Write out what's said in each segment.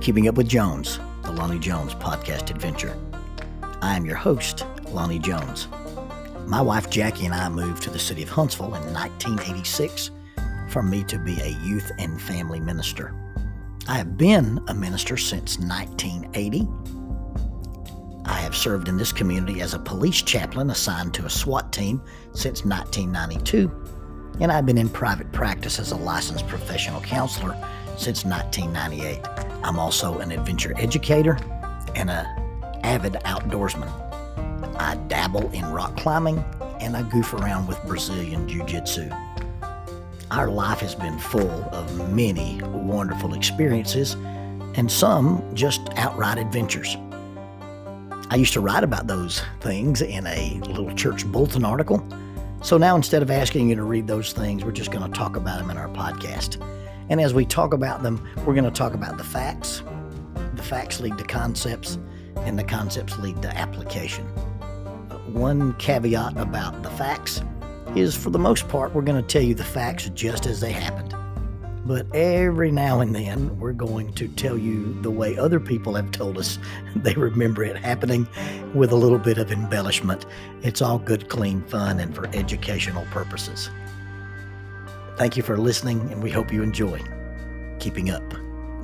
Keeping Up with Jones, the Lonnie Jones podcast adventure. I am your host, Lonnie Jones. My wife Jackie and I moved to the city of Huntsville in 1986 for me to be a youth and family minister. I have been a minister since 1980. I have served in this community as a police chaplain assigned to a SWAT team since 1992, and I've been in private practice as a licensed professional counselor since 1998. I'm also an adventure educator and an avid outdoorsman. I dabble in rock climbing and I goof around with Brazilian Jiu-Jitsu. Our life has been full of many wonderful experiences and some just outright adventures. I used to write about those things in a little church bulletin article. So now instead of asking you to read those things, we're just going to talk about them in our podcast. And as we talk about them, we're going to talk about the facts. The facts lead to concepts, and the concepts lead to application. One caveat about the facts is, for the most part, we're going to tell you the facts just as they happened. But every now and then, we're going to tell you the way other people have told us they remember it happening with a little bit of embellishment. It's all good, clean fun and for educational purposes. Thank you for listening, and we hope you enjoy Keeping Up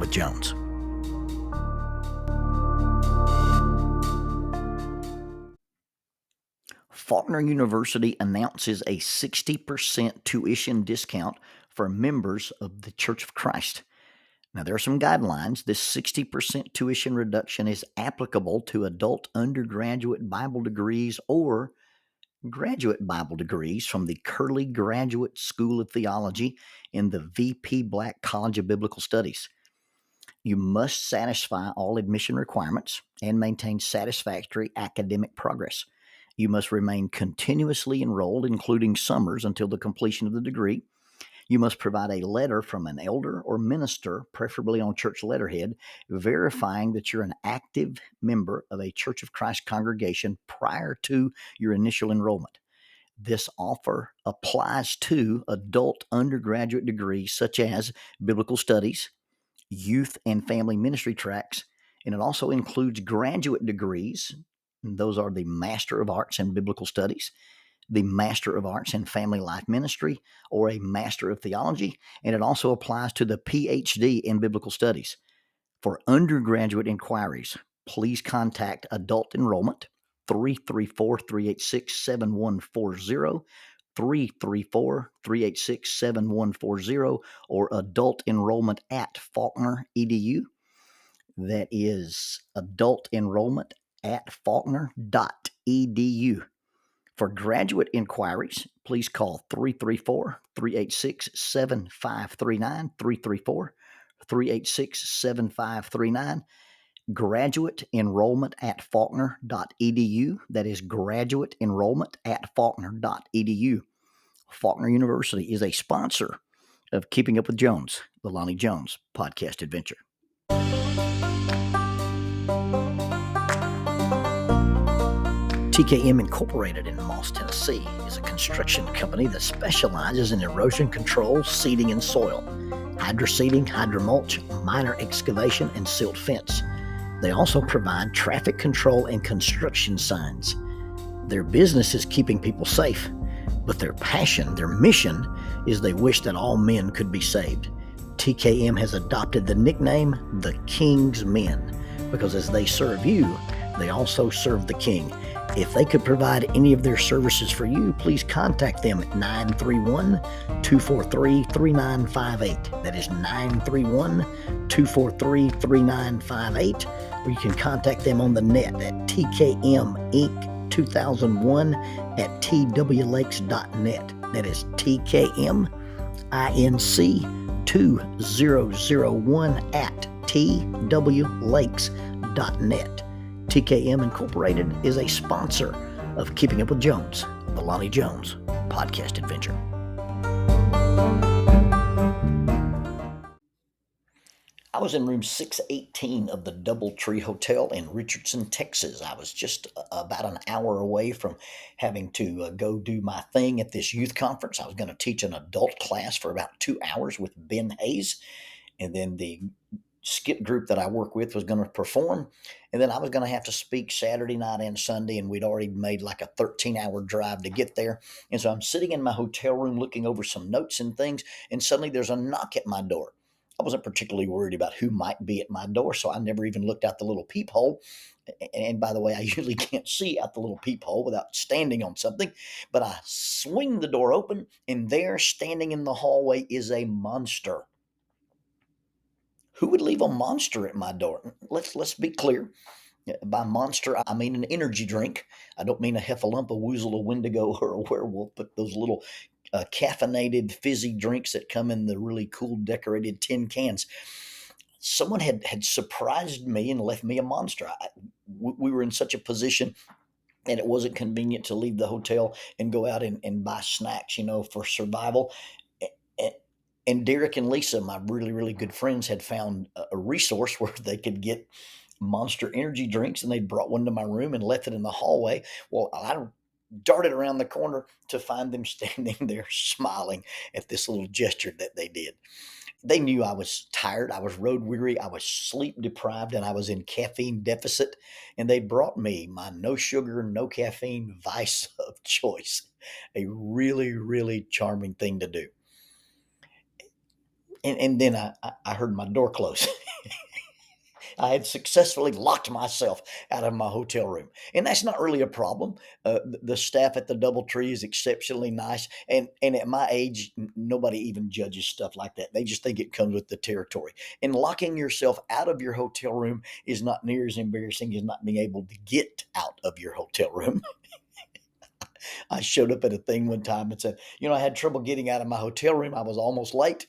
with Jones. Faulkner University announces a 60% tuition discount for members of the Church of Christ. Now, there are some guidelines. This 60% tuition reduction is applicable to adult undergraduate Bible degrees or graduate Bible degrees from the Curley Graduate School of Theology in the VP Black College of Biblical Studies. You must satisfy all admission requirements and maintain satisfactory academic progress. You must remain continuously enrolled, including summers, until the completion of the degree. You must provide a letter from an elder or minister, preferably on church letterhead, verifying that you're an active member of a Church of Christ congregation prior to your initial enrollment. This offer applies to adult undergraduate degrees such as biblical studies, youth and family ministry tracks, and it also includes graduate degrees. And those are the Master of Arts in Biblical Studies, the Master of Arts in Family Life Ministry, or a Master of Theology, and it also applies to the PhD in Biblical Studies. For undergraduate inquiries, please contact Adult Enrollment, 334-386-7140, 334-386-7140, or Adult Enrollment at Faulkner edu. That is Adult Enrollment at faulkner.edu. For graduate inquiries, please call 334-386-7539, 334-386-7539. Graduate enrollment at faulkner.edu. That is graduate enrollment at faulkner.edu. Faulkner University is a sponsor of Keeping Up with Jones, the Lonnie Jones podcast adventure. TKM Incorporated in Moss, Tennessee is a construction company that specializes in erosion control, seeding, and soil, hydroseeding, hydromulch, minor excavation, and silt fence. They also provide traffic control and construction signs. Their business is keeping people safe, but their passion, their mission, is they wish that all men could be saved. TKM has adopted the nickname the King's Men because as they serve you, they also serve the King. If they could provide any of their services for you, please contact them at 931-243-3958. That is 931-243-3958. Or you can contact them on the net at tkminc2001 at twlakes.net. That is tkminc2001 at twlakes.net. TKM Incorporated is a sponsor of Keeping Up with Jones, the Lonnie Jones podcast adventure. I was in room 618 of the Doubletree Hotel in Richardson, Texas. I was just about an hour away from having to go do my thing at this youth conference. I was going to teach an adult class for about 2 hours with Ben Hayes. And then the skit group that I work with was going to perform, and then I was going to have to speak Saturday night and Sunday, and we'd already made like a 13-hour drive to get there. And so I'm sitting in my hotel room looking over some notes and things, and suddenly there's a knock at my door. I wasn't particularly worried about who might be at my door, so I never even looked out the little peephole. And by the way, I usually can't see out the little peephole without standing on something, but I swing the door open, and there, standing in the hallway, is a monster. Who would leave a monster at my door? Let's be clear. By monster, I mean an energy drink. I don't mean a heffalump, a woozle, a wendigo, or a werewolf, but those little caffeinated fizzy drinks that come in the really cool decorated tin cans. Someone had surprised me and left me a monster. We were in such a position and it wasn't convenient to leave the hotel and go out and buy snacks, for survival. And Derek and Lisa, my really, really good friends, had found a resource where they could get Monster energy drinks, and they brought one to my room and left it in the hallway. Well, I darted around the corner to find them standing there smiling at this little gesture that they did. They knew I was tired, I was road weary, I was sleep deprived, and I was in caffeine deficit. And they brought me my no sugar, no caffeine vice of choice. A really, really charming thing to do. And then I heard my door close. I had successfully locked myself out of my hotel room. And that's not really a problem. The staff at the Doubletree is exceptionally nice. And at my age, nobody even judges stuff like that. They just think it comes with the territory. And locking yourself out of your hotel room is not near as embarrassing as not being able to get out of your hotel room. I showed up at a thing one time and said, I had trouble getting out of my hotel room. I was almost late.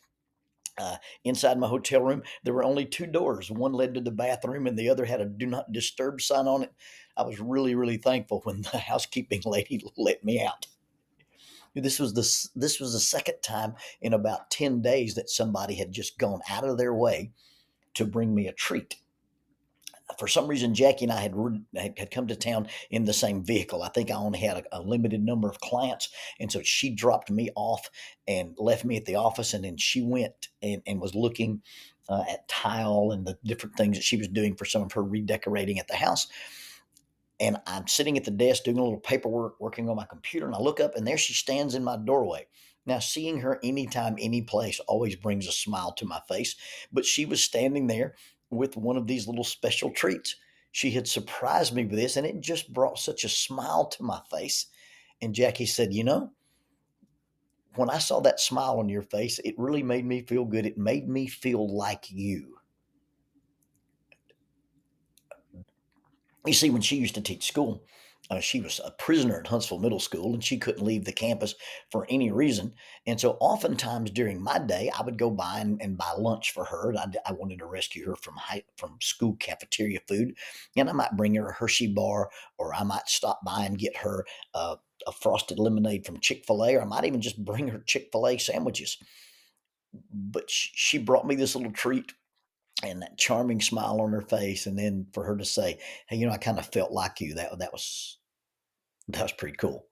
Inside my hotel room, there were only two doors. One led to the bathroom, and the other had a "Do Not Disturb" sign on it. I was really, really thankful when the housekeeping lady let me out. This was the second time in about 10 days that somebody had just gone out of their way to bring me a treat. For some reason, Jackie and I had come to town in the same vehicle. I think I only had a limited number of clients, and so she dropped me off and left me at the office, and then she went and was looking at tile and the different things that she was doing for some of her redecorating at the house. And I'm sitting at the desk doing a little paperwork, working on my computer, and I look up, and there she stands in my doorway. Now, seeing her anytime, any place always brings a smile to my face, but she was standing there with one of these little special treats. She had surprised me with this, and it just brought such a smile to my face. And Jackie said, when I saw that smile on your face, it really made me feel good. It made me feel like you. You see, when she used to teach school, she was a prisoner at Huntsville Middle School, and she couldn't leave the campus for any reason. And so oftentimes during my day, I would go by and buy lunch for her. I wanted to rescue her from school cafeteria food. And I might bring her a Hershey bar, or I might stop by and get her a frosted lemonade from Chick-fil-A, or I might even just bring her Chick-fil-A sandwiches. But she brought me this little treat and that charming smile on her face, and then for her to say, "Hey, I kind of felt like you." That was pretty cool.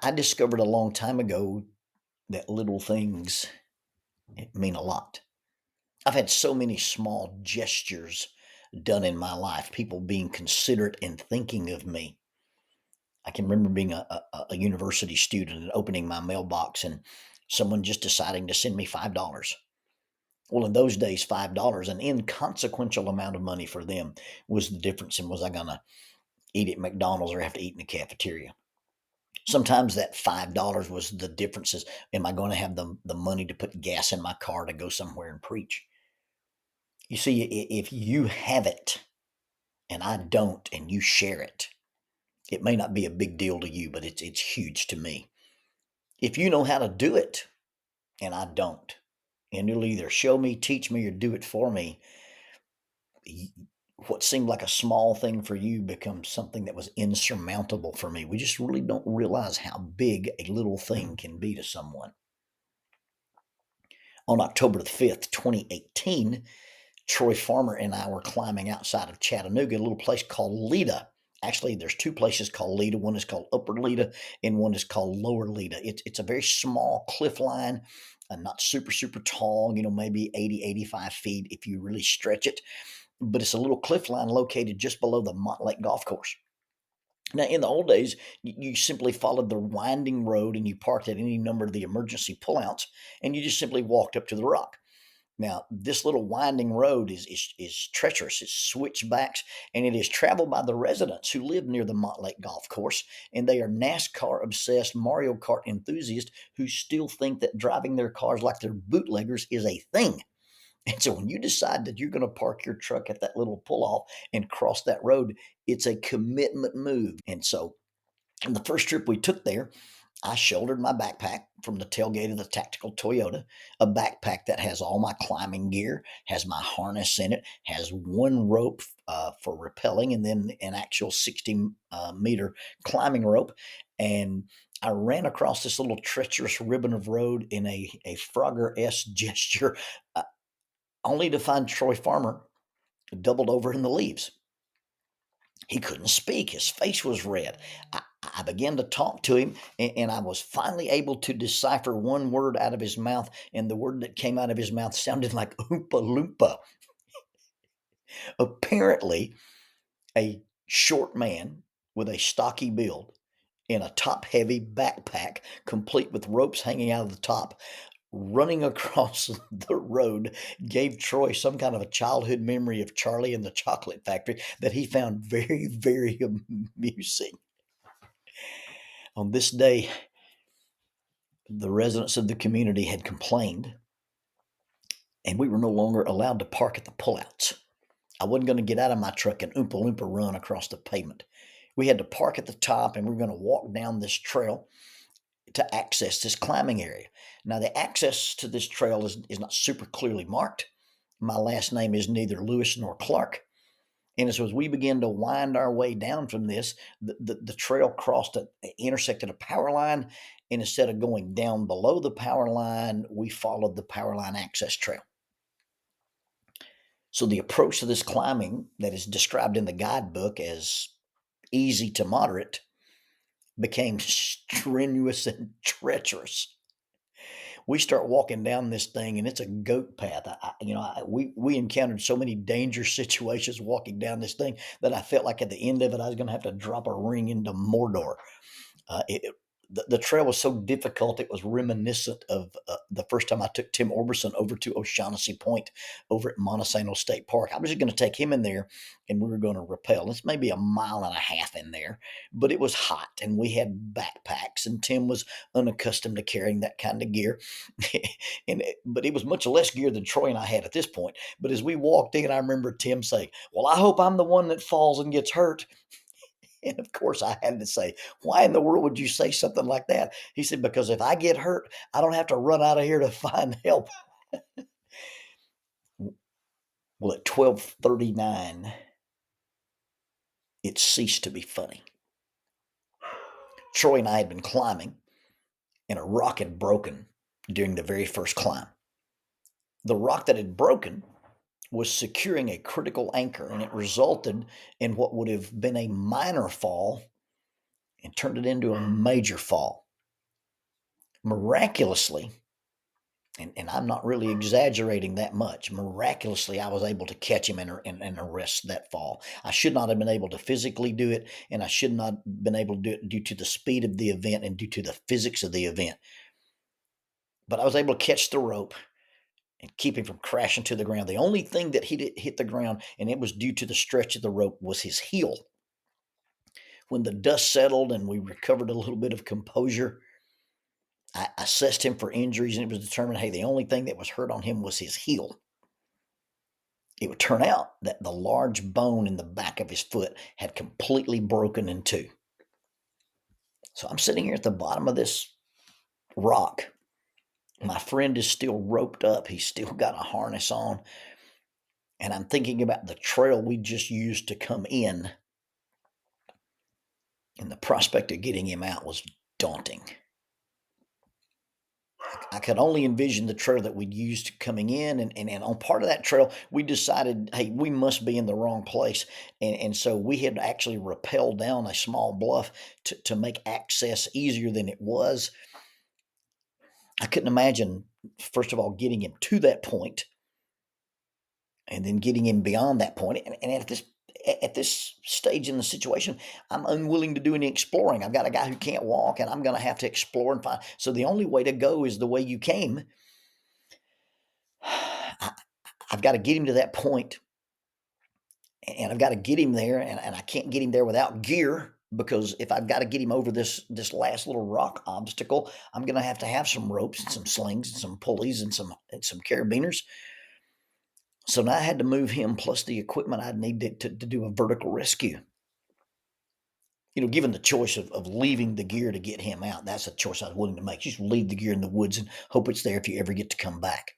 I discovered a long time ago that little things mean a lot. I've had so many small gestures done in my life, people being considerate and thinking of me. I can remember being a university student and opening my mailbox and someone just deciding to send me $5. Well, in those days, $5, an inconsequential amount of money for them, was the difference in was I going to eat at McDonald's or have to eat in the cafeteria. Sometimes that $5 was the differences. Am I going to have the money to put gas in my car to go somewhere and preach? You see, if you have it and I don't, and you share it, it may not be a big deal to you, but it's huge to me. If you know how to do it and I don't, and you'll either show me, teach me, or do it for me, what seemed like a small thing for you becomes something that was insurmountable for me. We just really don't realize how big a little thing can be to someone. On October the 5th, 2018, Troy Farmer and I were climbing outside of Chattanooga, a little place called Leda. Actually, there's two places called Leda. One is called Upper Leda and one is called Lower Leda. It's a very small cliff line not super, super tall, maybe 80, 85 feet if you really stretch it. But it's a little cliff line located just below the Montlake Golf Course. Now, in the old days, you simply followed the winding road and you parked at any number of the emergency pullouts, and you just simply walked up to the rock. Now, this little winding road is treacherous. It's switchbacks, and it is traveled by the residents who live near the Montlake Golf Course, and they are NASCAR-obsessed Mario Kart enthusiasts who still think that driving their cars like they're bootleggers is a thing. And so when you decide that you're going to park your truck at that little pull-off and cross that road, it's a commitment move. And so on the first trip we took there, I shouldered my backpack from the tailgate of the tactical Toyota, a backpack that has all my climbing gear, has my harness in it, has one rope for rappelling, and then an actual 60-meter climbing rope. And I ran across this little treacherous ribbon of road in a Frogger-esque gesture, only to find Troy Farmer doubled over in the leaves. He couldn't speak. His face was red. I began to talk to him, and I was finally able to decipher one word out of his mouth, and the word that came out of his mouth sounded like Oompa Loompa. Apparently, a short man with a stocky build in a top-heavy backpack, complete with ropes hanging out of the top, running across the road, gave Troy some kind of a childhood memory of Charlie and the Chocolate Factory that he found very, very amusing. On this day, the residents of the community had complained, and we were no longer allowed to park at the pullouts. I wasn't going to get out of my truck and Oompa Loompa run across the pavement. We had to park at the top, and we were going to walk down this trail to access this climbing area. Now, the access to this trail is not super clearly marked. My last name is neither Lewis nor Clark. And so as we began to wind our way down from this, the trail intersected a power line. And instead of going down below the power line, we followed the power line access trail. So the approach to this climbing that is described in the guidebook as easy to moderate became strenuous and treacherous. We start walking down this thing, and it's a goat path. We encountered so many dangerous situations walking down this thing that I felt like at the end of it, I was going to have to drop a ring into Mordor. The trail was so difficult, it was reminiscent of the first time I took Tim Orbison over to O'Shaughnessy Point over at Montesano State Park. I was just going to take him in there, and we were going to rappel. It's maybe 1.5 miles in there, but it was hot, and we had backpacks, and Tim was unaccustomed to carrying that kind of gear. But it was much less gear than Troy and I had at this point. But as we walked in, I remember Tim saying, "Well, I hope I'm the one that falls and gets hurt." And of course, I had to say, "Why in the world would you say something like that?" He said, "Because if I get hurt, I don't have to run out of here to find help." Well, at 12:39, it ceased to be funny. Troy and I had been climbing, and a rock had broken during the very first climb. The rock that had broken was securing a critical anchor, and it resulted in what would have been a minor fall and turned it into a major fall. Miraculously, and I'm not really exaggerating that much, miraculously, I was able to catch him and arrest that fall. I should not have been able to physically do it, and I should not have been able to do it due to the speed of the event and due to the physics of the event. But I was able to catch the rope and keep him from crashing to the ground. The only thing that hit the ground, and it was due to the stretch of the rope, was his heel. When the dust settled and we recovered a little bit of composure, I assessed him for injuries, and it was determined, hey, the only thing that was hurt on him was his heel. It would turn out that the large bone in the back of his foot had completely broken in two. So I'm sitting here at the bottom of this rock. My friend is still roped up. He's still got a harness on. And I'm thinking about the trail we just used to come in. And the prospect of getting him out was daunting. I could only envision the trail that we'd used coming in. And on part of that trail, we decided, hey, we must be in the wrong place. And so we had actually rappelled down a small bluff to make access easier than it was. I couldn't imagine, first of all, getting him to that point and then getting him beyond that point. And at this stage in the situation, I'm unwilling to do any exploring. I've got a guy who can't walk, and I'm going to have to explore and find. So the only way to go is the way you came. I've got to get him to that point, and I've got to get him there, and I can't get him there without gear, because if I've got to get him over this last little rock obstacle, I'm going to have some ropes and some slings and some pulleys and some carabiners. So now I had to move him plus the equipment I'd need to do a vertical rescue. Given the choice of leaving the gear to get him out, that's a choice I was willing to make. Just leave the gear in the woods and hope it's there if you ever get to come back.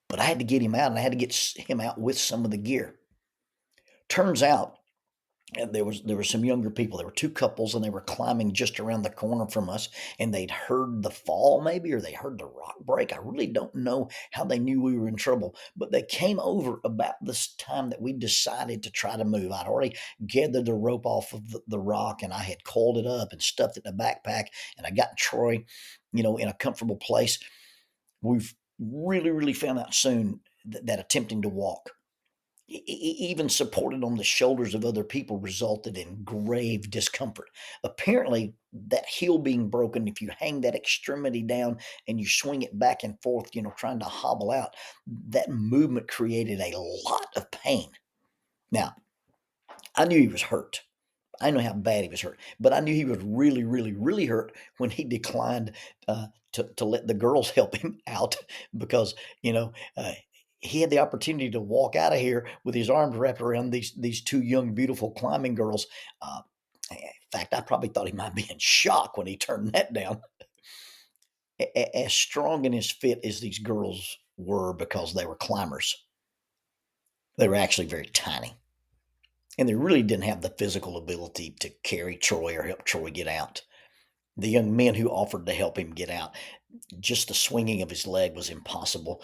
But I had to get him out, and I had to get him out with some of the gear. Turns out, there were some younger people. There were two couples, and they were climbing just around the corner from us, and they'd heard the fall maybe, or they heard the rock break. I really don't know how they knew we were in trouble, but they came over about this time that we decided to try to move. I'd already gathered the rope off of the rock, and I had coiled it up and stuffed it in a backpack, and I got Troy, in a comfortable place. We've really, really found out soon that attempting to walk, even supported on the shoulders of other people, resulted in grave discomfort. Apparently, that heel being broken, if you hang that extremity down and you swing it back and forth, trying to hobble out, that movement created a lot of pain. Now, I knew he was hurt. I know how bad he was hurt, but I knew he was really, really, really hurt when he declined to let the girls help him out, because he had the opportunity to walk out of here with his arms wrapped around these two young, beautiful climbing girls. In fact, I probably thought he might be in shock when he turned that down. As strong and as fit as these girls were, because they were climbers, they were actually very tiny. And they really didn't have the physical ability to carry Troy or help Troy get out. The young men who offered to help him get out, just the swinging of his leg was impossible.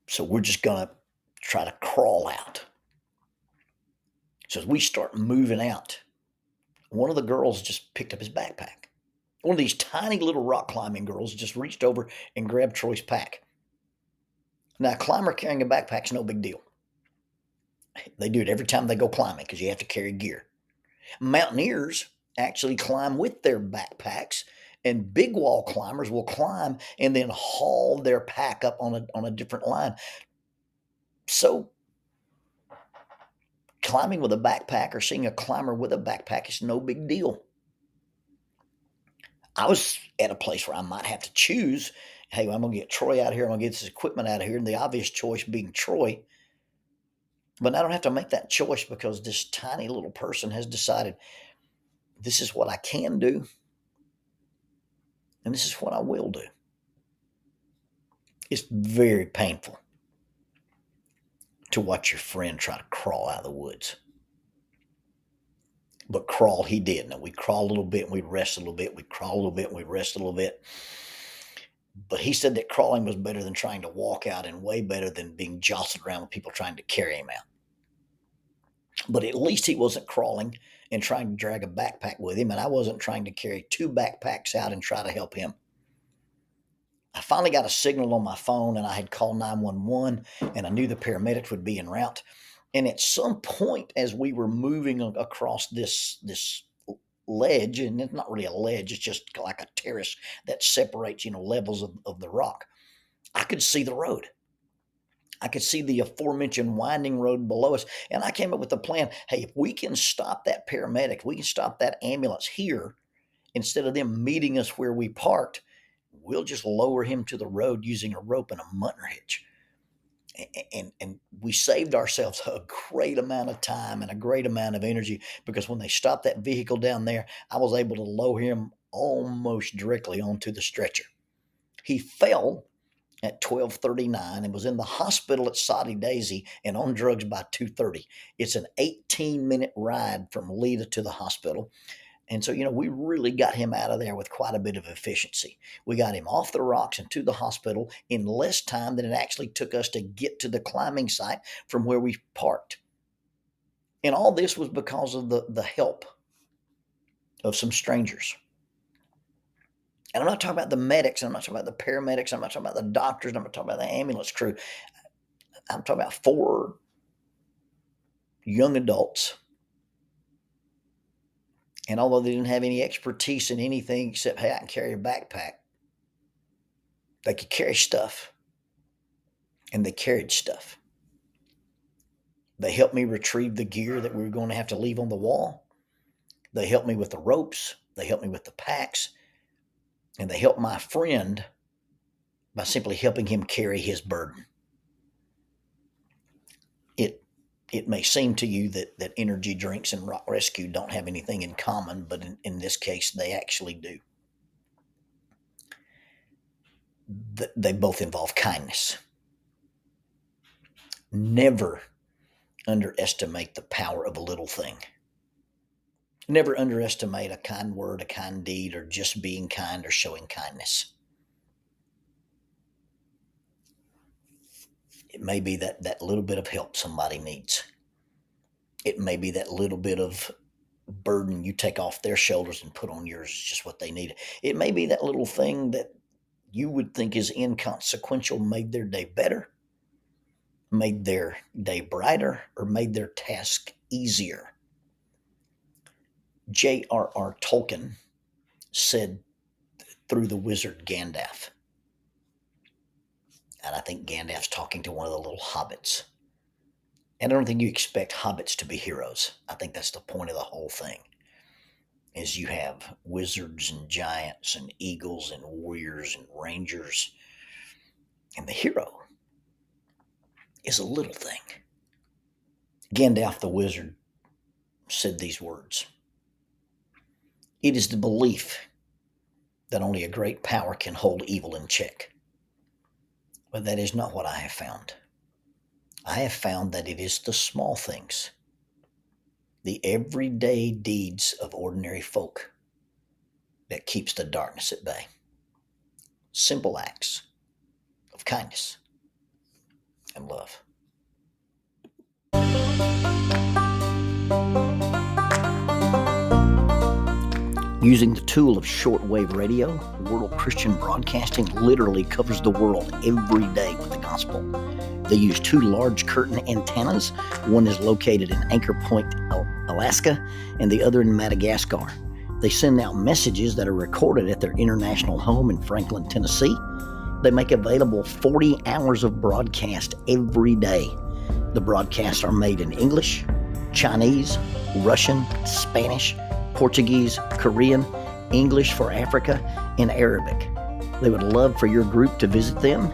So we're just going to try to crawl out. So as we start moving out, one of the girls just picked up his backpack. One of these tiny little rock climbing girls just reached over and grabbed Troy's pack. Now, a climber carrying a backpack's no big deal. They do it every time they go climbing, because you have to carry gear. Mountaineers actually climb with their backpacks, and big wall climbers will climb and then haul their pack up on a different line. So climbing with a backpack, or seeing a climber with a backpack, is no big deal. I was at a place where I might have to choose, hey, I'm going to get Troy out of here, I'm going to get this equipment out of here, and the obvious choice being Troy. But I don't have to make that choice, because this tiny little person has decided, this is what I can do, and this is what I will do. It's very painful to watch your friend try to crawl out of the woods. But crawl he did. Now, we'd crawl a little bit and we'd rest a little bit. We'd crawl a little bit and we'd rest a little bit. But he said that crawling was better than trying to walk out, and way better than being jostled around with people trying to carry him out. But at least he wasn't crawling and trying to drag a backpack with him, and I wasn't trying to carry two backpacks out and try to help him. I finally got a signal on my phone, and I had called 911, and I knew the paramedics would be en route. And at some point, as we were moving across this ledge, and it's not really a ledge, it's just like a terrace that separates, levels of the rock, I could see the road. I could see the aforementioned winding road below us, and I came up with a plan. Hey, if we can stop that paramedic, we can stop that ambulance here, instead of them meeting us where we parked, we'll just lower him to the road using a rope and a mutton hitch. And we saved ourselves a great amount of time and a great amount of energy, because when they stopped that vehicle down there, I was able to lower him almost directly onto the stretcher. He fell at 12:39 and was in the hospital at Soddy Daisy and on drugs by 2:30. It's an 18-minute ride from Lita to the hospital. And so, we really got him out of there with quite a bit of efficiency. We got him off the rocks and to the hospital in less time than it actually took us to get to the climbing site from where we parked. And all this was because of the help of some strangers. And I'm not talking about the medics, I'm not talking about the paramedics, I'm not talking about the doctors, I'm not talking about the ambulance crew. I'm talking about 4 young adults. And although they didn't have any expertise in anything except, hey, I can carry a backpack, they could carry stuff. And they carried stuff. They helped me retrieve the gear that we were going to have to leave on the wall. They helped me with the ropes. They helped me with the packs. And they helped my friend by simply helping him carry his burden. It may seem to you that energy drinks and rock rescue don't have anything in common, but in this case, they actually do. They both involve kindness. Never underestimate the power of a little thing. Never underestimate a kind word, a kind deed, or just being kind or showing kindness. It may be that little bit of help somebody needs. It may be that little bit of burden you take off their shoulders and put on yours is just what they need. It may be that little thing that you would think is inconsequential made their day better, made their day brighter, or made their task easier. J.R.R. Tolkien said through the wizard Gandalf, and I think Gandalf's talking to one of the little hobbits. And I don't think you expect hobbits to be heroes. I think that's the point of the whole thing, is you have wizards and giants and eagles and warriors and rangers. And the hero is a little thing. Gandalf the wizard said these words: "It is the belief that only a great power can hold evil in check. But that is not what I have found. I have found that it is the small things, the everyday deeds of ordinary folk, that keeps the darkness at bay. Simple acts of kindness and love." Using the tool of shortwave radio, World Christian Broadcasting literally covers the world every day with the gospel. They use 2 large curtain antennas. One is located in Anchor Point, Alaska, and the other in Madagascar. They send out messages that are recorded at their international home in Franklin, Tennessee. They make available 40 hours of broadcast every day. The broadcasts are made in English, Chinese, Russian, Spanish, Portuguese, Korean, English for Africa, and Arabic. They would love for your group to visit them.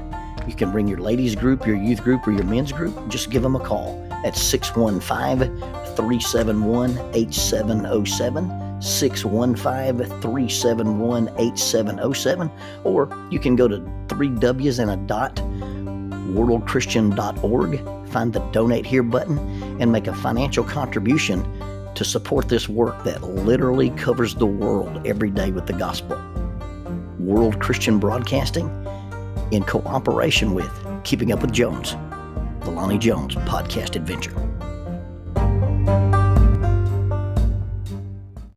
You can bring your ladies group, your youth group, or your men's group. Just give them a call at 615-371-8707, 615-371-8707, or you can go to 3Ws and a dot, worldchristian.org, find the Donate Here button, and make a financial contribution to support this work that literally covers the world every day with the gospel. World Christian Broadcasting, in cooperation with Keeping Up with Jones, the Lonnie Jones Podcast Adventure.